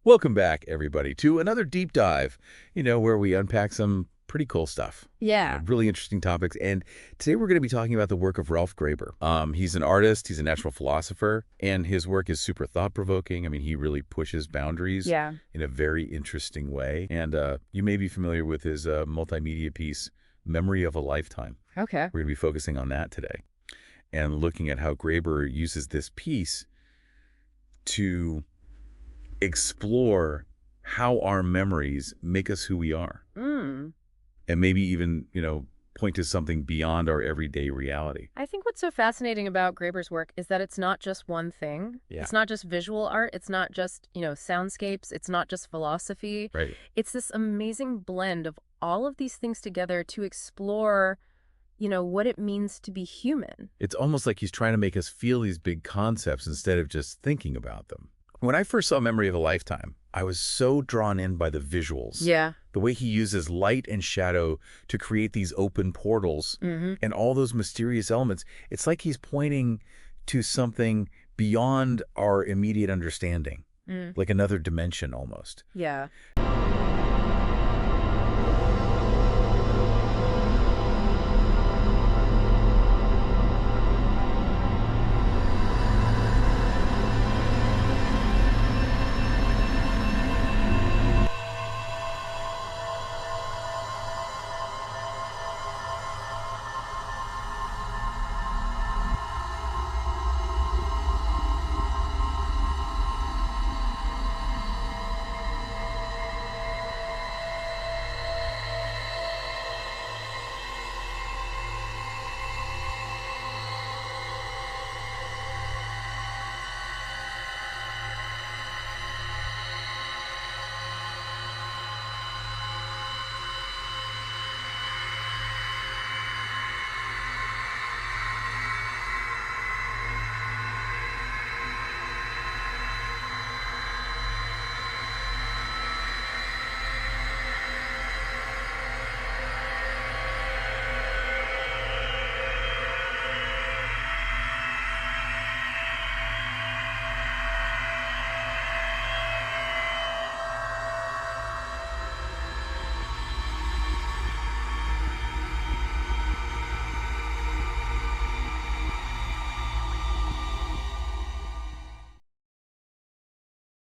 Welcome back, everybody, to another deep dive, where we unpack some pretty cool stuff. Yeah. Really interesting topics. And today we're going to be talking about the work of Ralf Graeber. He's an artist, he's a natural philosopher, and his work is super thought-provoking. I mean, he really pushes boundaries Yeah. in a very interesting way. And you may be familiar with his multimedia piece, Memory of a Lifetime. Okay. We're going to be focusing on that today and looking at how Graeber uses this piece to explore how our memories make us who we are. And maybe even, point to something beyond our everyday reality. I think what's so fascinating about Graeber's work is that it's not just one thing. Yeah. It's not just visual art. It's not just, soundscapes. It's not just philosophy. Right. It's this amazing blend of all of these things together to explore, what it means to be human. It's almost like he's trying to make us feel these big concepts instead of just thinking about them. When I first saw Memory of a Lifetime, I was so drawn in by the visuals. Yeah. The way he uses light and shadow to create these open portals and all those mysterious elements. It's like he's pointing to something beyond our immediate understanding, like another dimension almost. Yeah.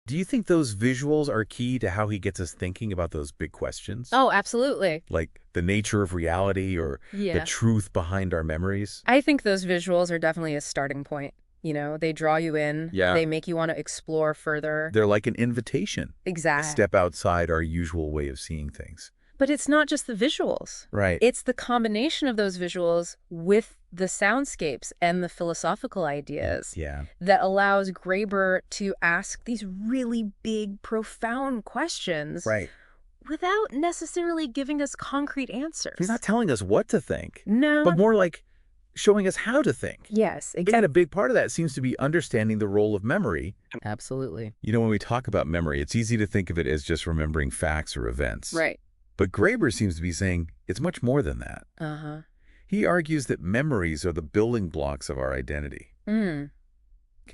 Do you think those visuals are key to how he gets us thinking about those big questions? Oh, absolutely. Like the nature of reality or the Yeah. truth behind our memories? I think those visuals are definitely a starting point. They draw you in. Yeah. They make you want to explore further. They're like an invitation. Exactly. Step outside our usual way of seeing things. But it's not just the visuals. Right. It's the combination of those visuals with the soundscapes and the philosophical ideas Yeah. that allows Graeber to ask these really big, profound questions Right. without necessarily giving us concrete answers. He's not telling us what to think, No. but more like showing us how to think. Yes, And exactly. a big part of that seems to be understanding the role of memory. Absolutely. When we talk about memory, it's easy to think of it as just remembering facts or events. Right. But Graeber seems to be saying it's much more than that. Uh-huh. He argues that memories are the building blocks of our identity. Can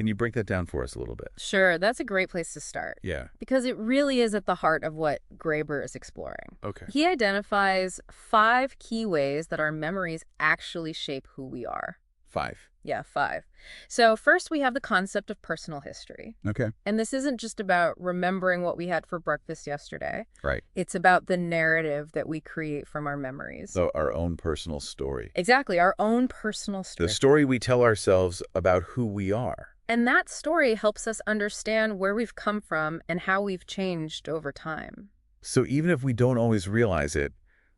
you break that down for us a little bit? Sure, that's a great place to start. Yeah. Because it really is at the heart of what Graeber is exploring. Okay. He identifies 5 key ways that our memories actually shape who we are. 5. Yeah, 5. So first we have the concept of personal history. Okay. And this isn't just about remembering what we had for breakfast yesterday. Right. It's about the narrative that we create from our memories. So our own personal story. Exactly, our own personal story. The story we tell ourselves about who we are. And that story helps us understand where we've come from and how we've changed over time. So even if we don't always realize it,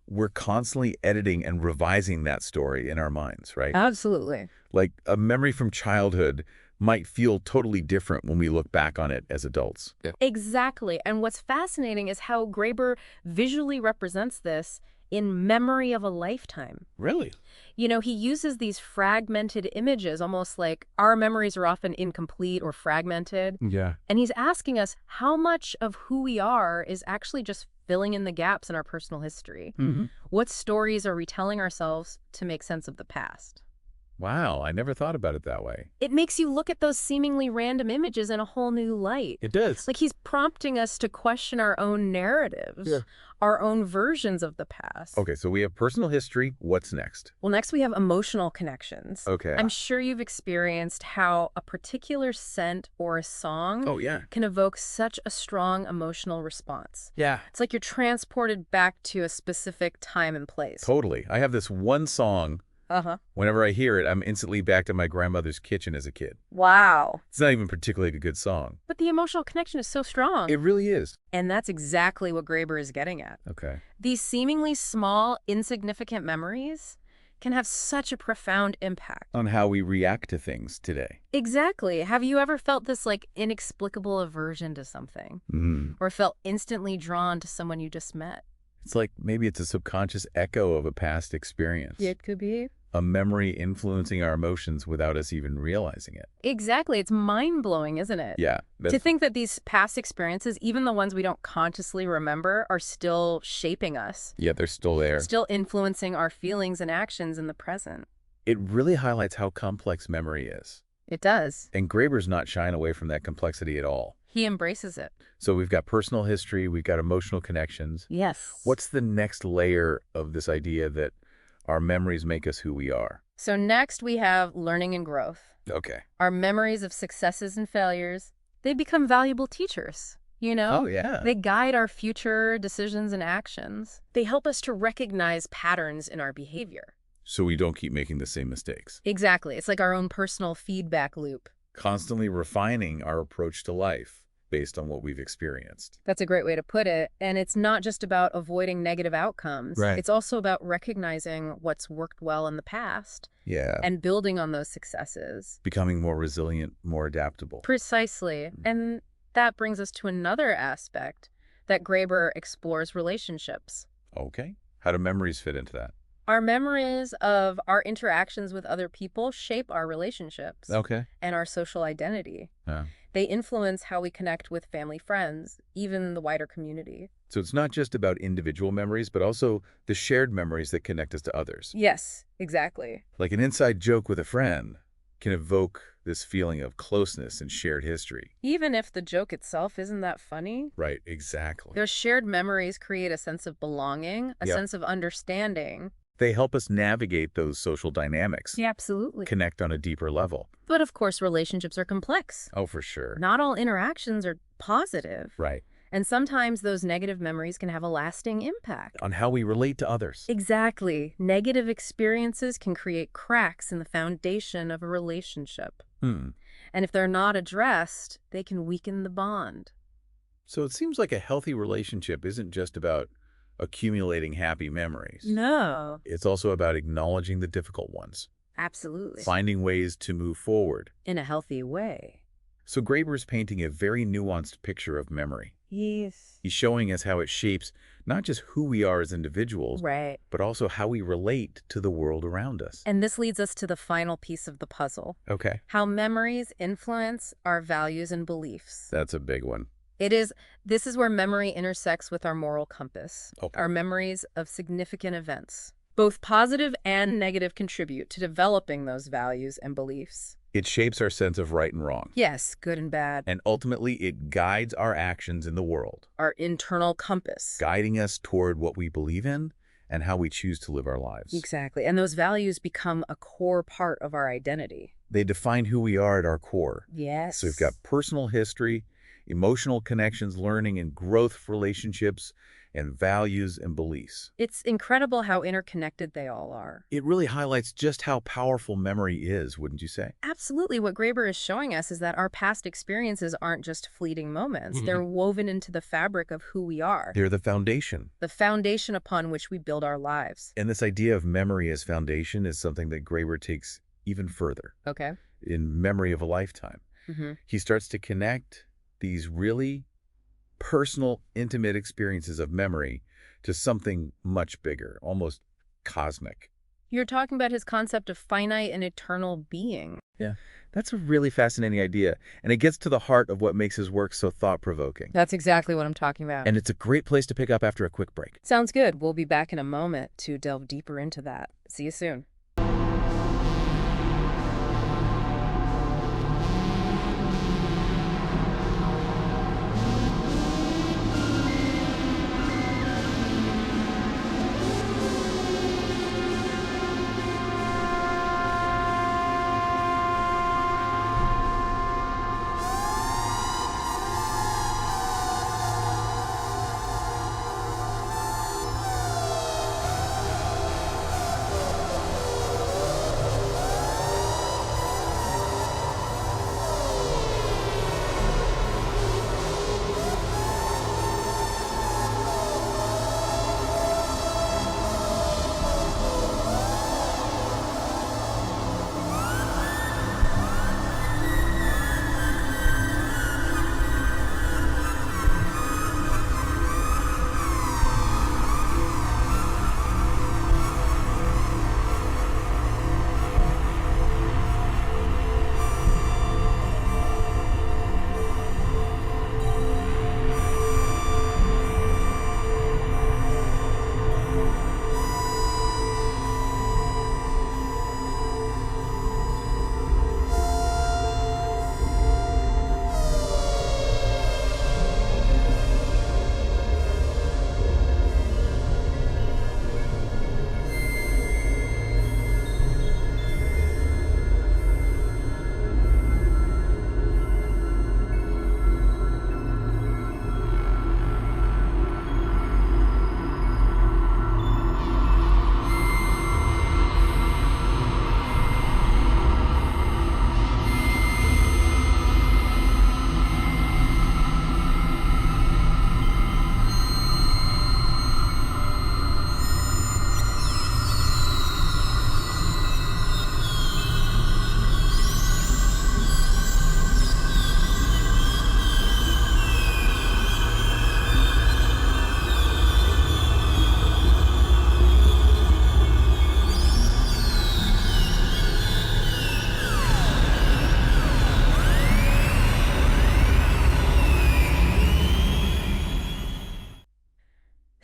we're constantly editing and revising that story in our minds, right? Absolutely. Like a memory from childhood might feel totally different when we look back on it as adults. Yeah. Exactly. And what's fascinating is how Graeber visually represents this in Memory of a Lifetime. Really? He uses these fragmented images, almost like our memories are often incomplete or fragmented. Yeah. And he's asking us how much of who we are is actually just filling in the gaps in our personal history. What stories are we telling ourselves to make sense of the past? Wow, I never thought about it that way. It makes you look at those seemingly random images in a whole new light. It does. Like he's prompting us to question our own narratives, Yeah. our own versions of the past. Okay, so we have personal history. What's next? Well, next we have emotional connections. Okay. I'm sure you've experienced how a particular scent or a song Oh, yeah. can evoke such a strong emotional response. Yeah. It's like you're transported back to a specific time and place. Totally. I have this one song. Uh-huh. Whenever I hear it, I'm instantly back to my grandmother's kitchen as a kid. Wow. It's not even particularly a good song. But the emotional connection is so strong. It really is. And that's exactly what Graeber is getting at. Okay. These seemingly small, insignificant memories can have such a profound impact. On how we react to things today. Exactly. Have you ever felt this like inexplicable aversion to something? Or felt instantly drawn to someone you just met? It's like maybe it's a subconscious echo of a past experience. It could be. A memory influencing our emotions without us even realizing it. Exactly. It's mind-blowing, isn't it? Yeah. To think that these past experiences, even the ones we don't consciously remember, are still shaping us. Yeah, they're still there. Still influencing our feelings and actions in the present. It really highlights how complex memory is. It does. And Graeber's not shying away from that complexity at all. He embraces it. So we've got personal history, we've got emotional connections. Yes. What's the next layer of this idea that our memories make us who we are? So next we have learning and growth. Okay. Our memories of successes and failures, they become valuable teachers, you know? Oh, yeah. They guide our future decisions and actions. They help us to recognize patterns in our behavior. So we don't keep making the same mistakes. Exactly. It's like our own personal feedback loop. Constantly refining our approach to life based on what we've experienced. That's a great way to put it. And it's not just about avoiding negative outcomes. Right. It's also about recognizing what's worked well in the past Yeah. and building on those successes. Becoming more resilient, more adaptable. Precisely. And that brings us to another aspect that Graeber explores: relationships. Okay. How do memories fit into that? Our memories of our interactions with other people shape our relationships Okay. and our social identity. Yeah. They influence how we connect with family, friends, even the wider community. So it's not just about individual memories, but also the shared memories that connect us to others. Yes, exactly. Like an inside joke with a friend can evoke this feeling of closeness and shared history. Even if the joke itself isn't that funny, Right, exactly. those shared memories create a sense of belonging, a Yep. sense of understanding. They help us navigate those social dynamics, Yeah, absolutely. connect on a deeper level. But of course, relationships are complex. Oh, for sure. Not all interactions are positive. Right. And sometimes those negative memories can have a lasting impact. On how we relate to others. Exactly. Negative experiences can create cracks in the foundation of a relationship. And if they're not addressed, they can weaken the bond. So it seems like a healthy relationship isn't just about accumulating happy memories. No. It's also about acknowledging the difficult ones, Absolutely. finding ways to move forward. In a healthy way. So Graeber's painting a very nuanced picture of memory. Yes. He's showing us how it shapes not just who we are as individuals, Right. but also how we relate to the world around us. And this leads us to the final piece of the puzzle: Okay. how memories influence our values and beliefs. That's a big one. This is where memory intersects with our moral compass. Okay. Our memories of significant events. Both positive and negative contribute to developing those values and beliefs. It shapes our sense of right and wrong. Yes, good and bad. And ultimately, it guides our actions in the world, Our internal compass. guiding us toward what we believe in and how we choose to live our lives. Exactly. And those values become a core part of our identity. They define who we are at our core. Yes. So we've got personal history, emotional connections, learning and growth relationships, and values and beliefs. It's incredible how interconnected they all are. It really highlights just how powerful memory is, wouldn't you say? Absolutely. What Graeber is showing us is that our past experiences aren't just fleeting moments. They're woven into the fabric of who we are, They're the foundation. the foundation upon which we build our lives. And this idea of memory as foundation is something that Graeber takes even further Okay. in Memory of a Lifetime. He starts to connect these really personal, intimate experiences of memory to something much bigger, almost cosmic. You're talking about his concept of finite and eternal being. Yeah, that's a really fascinating idea, and it gets to the heart of what makes his work so thought-provoking. That's exactly what I'm talking about. And it's a great place to pick up after a quick break. Sounds good. We'll be back in a moment to delve deeper into that. See you soon.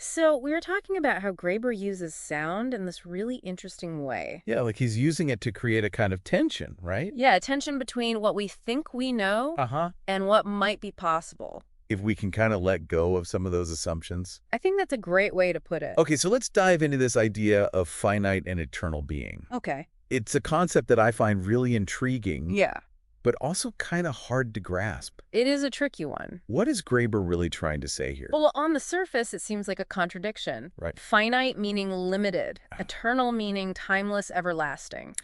So we were talking about how Graeber uses sound in this really interesting way. Yeah, like he's using it to create a kind of tension, right? Yeah, a tension between what we think we know Uh-huh. and what might be possible. If we can kind of let go of some of those assumptions. I think that's a great way to put it. Okay, so let's dive into this idea of finite and eternal being. Okay. It's a concept that I find really intriguing, Yeah. but also kind of hard to grasp. It is a tricky one. What is Graeber really trying to say here? Well, on the surface, it seems like a contradiction. Right. Finite meaning limited, eternal meaning timeless, everlasting.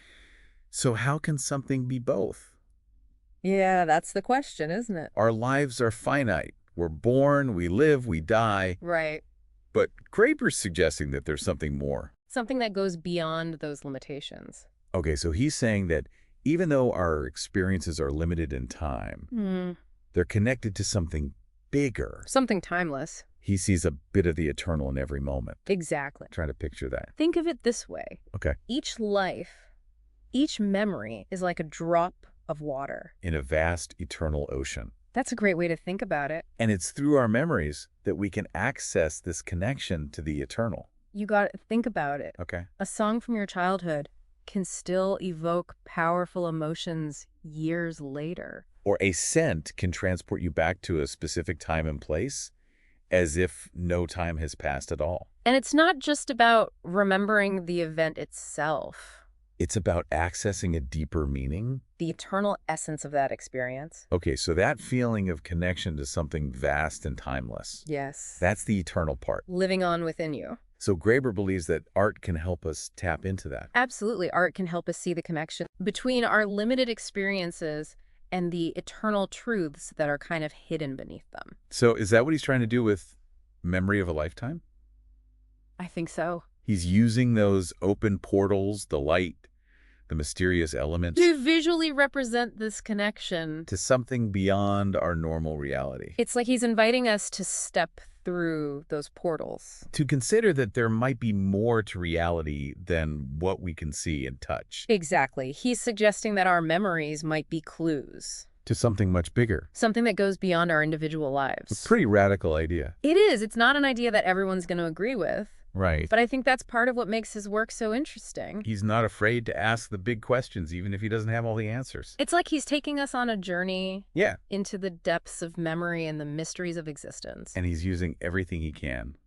So how can something be both? Yeah, that's the question, isn't it? Our lives are finite. We're born, we live, we die. Right. But Graeber's suggesting that there's something more. Something that goes beyond those limitations. Okay, so he's saying that even though our experiences are limited in time, they're connected to something bigger. Something timeless. He sees a bit of the eternal in every moment. Exactly. Trying to picture that. Think of it this way. Okay. Each life, each memory is like a drop of water. In a vast eternal ocean. That's a great way to think about it. And it's through our memories that we can access this connection to the eternal. You got to think about it. Okay. A song from your childhood can still evoke powerful emotions years later. Or a scent can transport you back to a specific time and place as if no time has passed at all. And it's not just about remembering the event itself. It's about accessing a deeper meaning. The eternal essence of that experience. Okay, so that feeling of connection to something vast and timeless. Yes. That's the eternal part. Living on within you. So Graeber believes that art can help us tap into that. Absolutely. Art can help us see the connection between our limited experiences and the eternal truths that are kind of hidden beneath them. So is that what he's trying to do with Memory of a Lifetime? I think so. He's using those open portals, the light, the mysterious elements, To visually represent this connection. to something beyond our normal reality. It's like he's inviting us to step through those portals. To consider that there might be more to reality than what we can see and touch. Exactly. He's suggesting that our memories might be clues. To something much bigger. Something that goes beyond our individual lives. A pretty radical idea. It is. It's not an idea that everyone's going to agree with. Right. But I think that's part of what makes his work so interesting. He's not afraid to ask the big questions, even if he doesn't have all the answers. It's like he's taking us on a journey Yeah. into the depths of memory and the mysteries of existence. And he's using everything he can.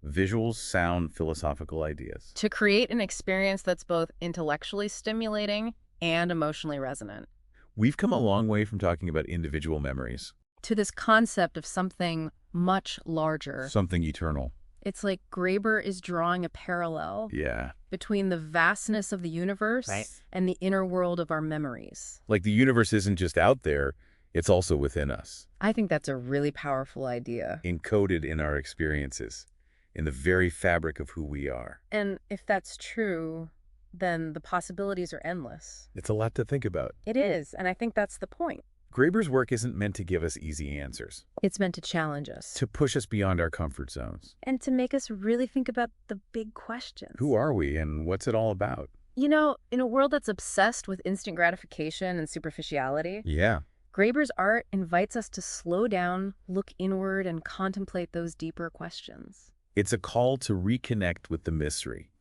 Visuals, sound, philosophical ideas. To create an experience that's both intellectually stimulating and emotionally resonant. We've come a long way from talking about individual memories. To this concept of something much larger. Something eternal. It's like Graeber is drawing a parallel Yeah. between the vastness of the universe and the inner world of our memories. Like the universe isn't just out there, it's also within us. I think that's a really powerful idea. Encoded in our experiences. In the very fabric of who we are. And if that's true, then the possibilities are endless. It's a lot to think about. It is, and I think that's the point. Graeber's work isn't meant to give us easy answers. It's meant to challenge us. To push us beyond our comfort zones. And to make us really think about the big questions. Who are we and what's it all about? You know, in a world that's obsessed with instant gratification and superficiality, Yeah. Graeber's art invites us to slow down, look inward, and contemplate those deeper questions. It's a call to reconnect with the mystery,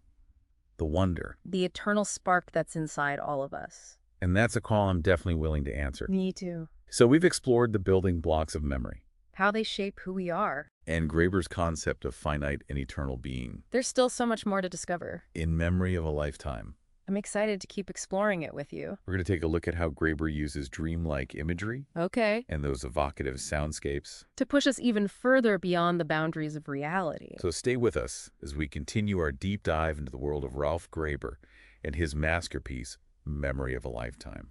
the wonder. The eternal spark that's inside all of us. And that's a call I'm definitely willing to answer. Me too. So we've explored the building blocks of memory. How they shape who we are. And Graeber's concept of finite and eternal being. There's still so much more to discover. In Memory of a Lifetime. I'm excited to keep exploring it with you. We're going to take a look at how Graeber uses dreamlike imagery. Okay. And those evocative soundscapes. To push us even further beyond the boundaries of reality. So stay with us as we continue our deep dive into the world of Ralf Graeber and his masterpiece, Memory of a Lifetime.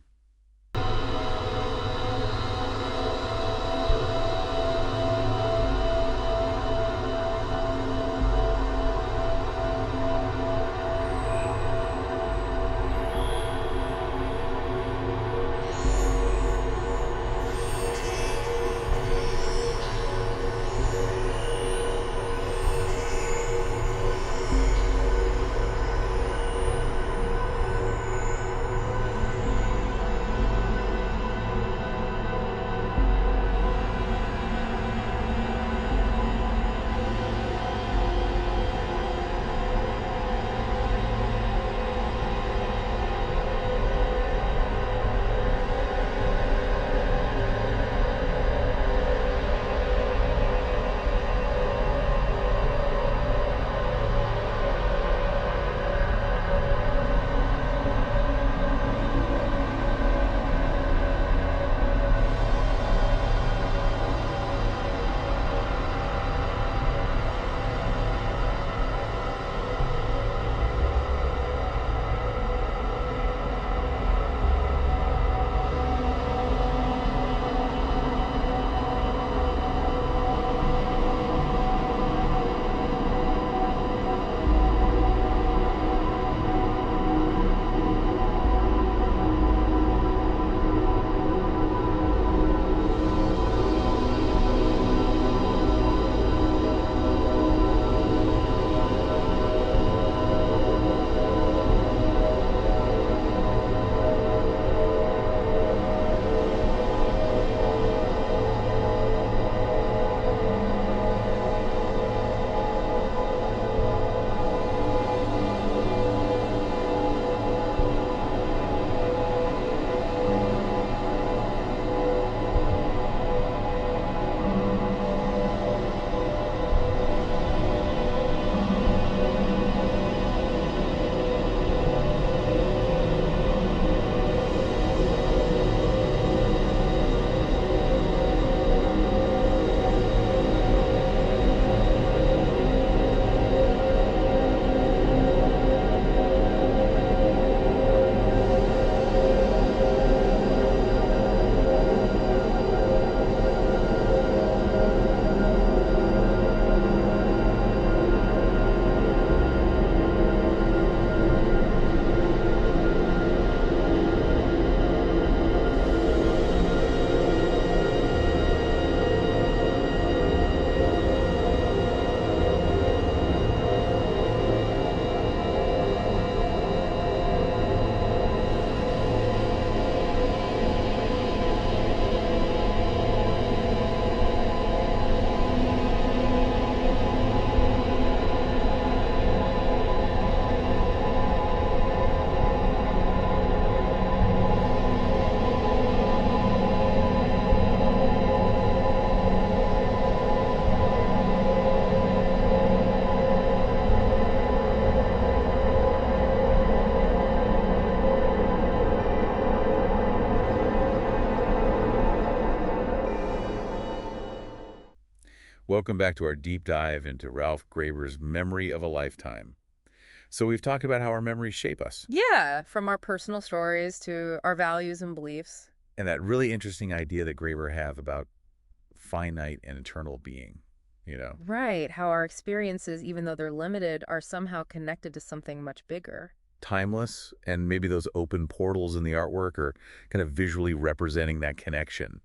Welcome back to our deep dive into Ralph Graeber's Memory of a Lifetime. So we've talked about how our memories shape us, Yeah, from our personal stories to our values and beliefs. and that really interesting idea that Graeber have about finite and eternal being, you know, Right, how our experiences, even though they're limited, are somehow connected to something much bigger. timeless, and maybe those open portals in the artwork are kind of visually representing that connection,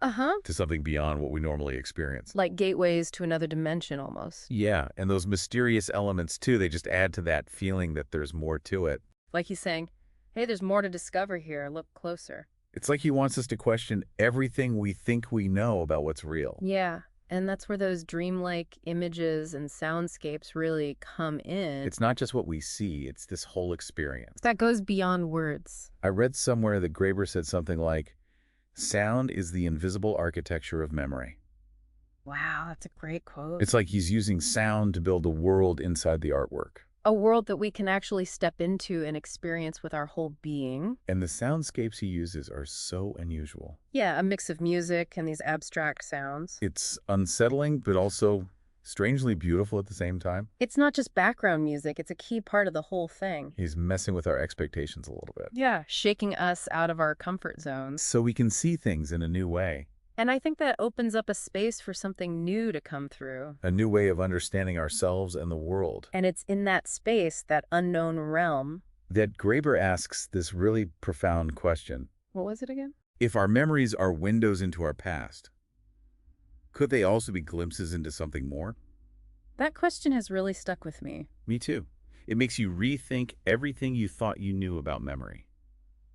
Uh-huh. to something beyond what we normally experience. Like gateways to another dimension almost. Yeah, and those mysterious elements too, they just add to that feeling that there's more to it. Like he's saying, hey, there's more to discover here. Look closer. It's like he wants us to question everything we think we know about what's real. Yeah, and that's where those dreamlike images and soundscapes really come in. It's not just what we see, it's this whole experience. That goes beyond words. I read somewhere that Graeber said something like, sound is the invisible architecture of memory. Wow, that's a great quote. It's like he's using sound to build a world inside the artwork. A world that we can actually step into and experience with our whole being. And the soundscapes he uses are so unusual. Yeah, a mix of music and these abstract sounds. It's unsettling, but also strangely beautiful at the same time. It's not just background music, it's a key part of the whole thing. He's messing with our expectations a little bit. Yeah, shaking us out of our comfort zones. So we can see things in a new way. And I think that opens up a space for something new to come through. A new way of understanding ourselves and the world. And it's in that space, that unknown realm. That Graeber asks this really profound question. What was it again? If our memories are windows into our past, could they also be glimpses into something more? That question has really stuck with me. Me too. It makes you rethink everything you thought you knew about memory.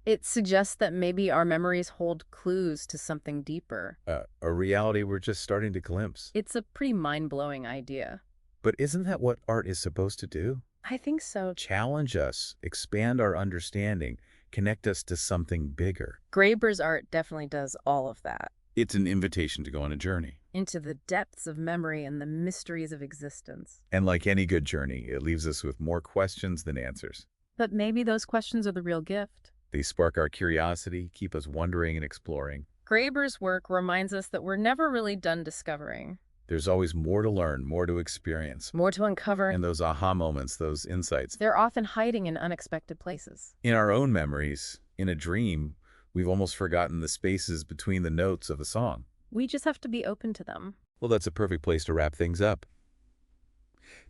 It suggests that maybe our memories hold clues to something deeper. A reality we're just starting to glimpse. It's a pretty mind-blowing idea. But isn't that what art is supposed to do? I think so. Challenge us, expand our understanding, connect us to something bigger. Graeber's art definitely does all of that. It's an invitation to go on a journey. Into the depths of memory and the mysteries of existence. And like any good journey, it leaves us with more questions than answers. But maybe those questions are the real gift. They spark our curiosity, keep us wondering and exploring. Graeber's work reminds us that we're never really done discovering. There's always more to learn, more to experience. More to uncover. And those aha moments, those insights. They're often hiding in unexpected places. In our own memories, in a dream, we've almost forgotten the spaces between the notes of a song. We just have to be open to them. Well, that's a perfect place to wrap things up.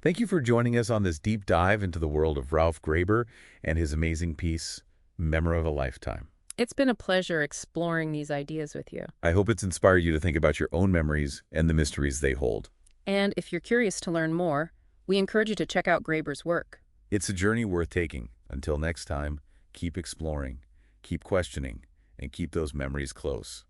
Thank you for joining us on this deep dive into the world of Ralf Graeber and his amazing piece, Memory of a Lifetime. It's been a pleasure exploring these ideas with you. I hope it's inspired you to think about your own memories and the mysteries they hold. And if you're curious to learn more, we encourage you to check out Graeber's work. It's a journey worth taking. Until next time, keep exploring, keep questioning, and keep those memories close.